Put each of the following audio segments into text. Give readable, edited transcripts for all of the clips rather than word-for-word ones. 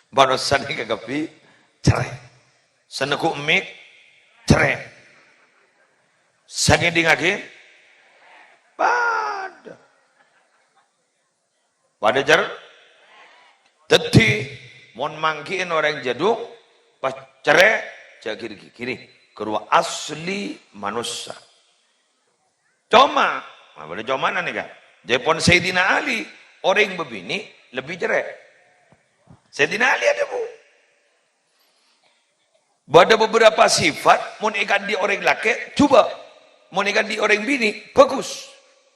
Barusan ini kagapi cerai. Seneku emik cerai. Sangiding lagi pada jar dadi mon mangkiin orang jadung pas cerai jagir kiri kedua asli manusia coma pada coma nih kan Jepon Sayyidina Ali orang begini lebih cerai Sayyidina Ali ada bu ada beberapa sifat mau ikan di orang laki coba mau ikan di orang bini bagus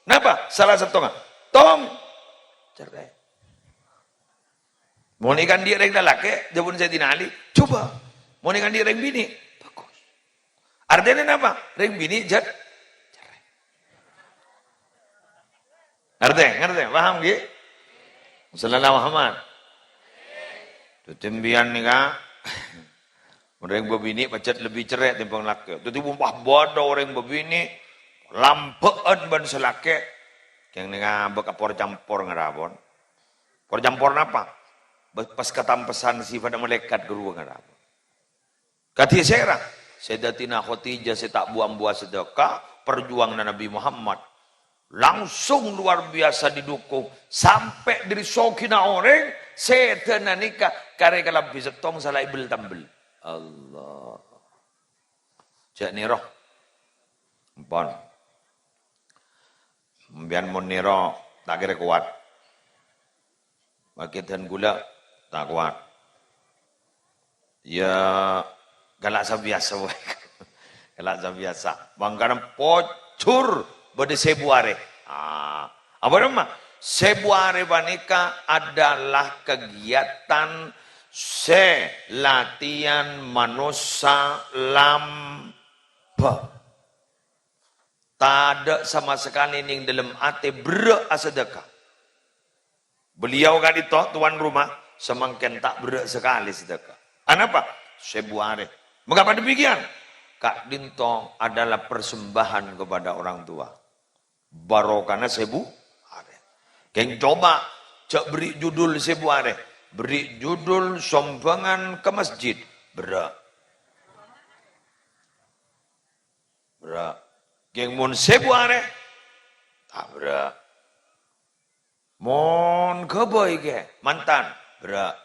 kenapa salah satu nggak tong cerai mau ikan di orang laki Jepon Sayyidina Ali coba mau ikan di orang bini bagus artinya apa orang bini cerai ngerti paham gitu Sallallahu Muhammad itu tembian nih kak orang bebini macet lebih cerai timbang laki. Jadi bumpah bodoh orang bebini lampean ban selake. Yang ngabek apor campur ngarabon. Por campur apa? Pas ketampesan sifat malaikat guru ngarabon. Kati serah. Sayyidatina Khadijah saya tak buang-buang sedekah perjuangan Nabi Muhammad. Langsung luar biasa didukung sampai dari sokina orang setan nikah kare kalau bisa tong salah ibel tambel. Allah cek niroh empon mbian mon niroh tak kira kuat bagian gula tak kuat ya galak sabiasa galak sabiasa bangkaran pocur bade sebuare apa nama sebuare banika adalah kegiatan latihan manusia lampa tak ada sama sekali ning dalam ate sedekah beliau kan itu tuan rumah semangken tak sekali sedekah apa? Sebuare mengapa demikian? Kak Dinto adalah persembahan kepada orang tua barokahnya sebuare keng coba cek beri judul sebuare beri judul sombangan ke masjid berak geng mun sebuare tak berak mon keboy ke mantan berak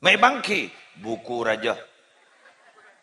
mai bangki buku raja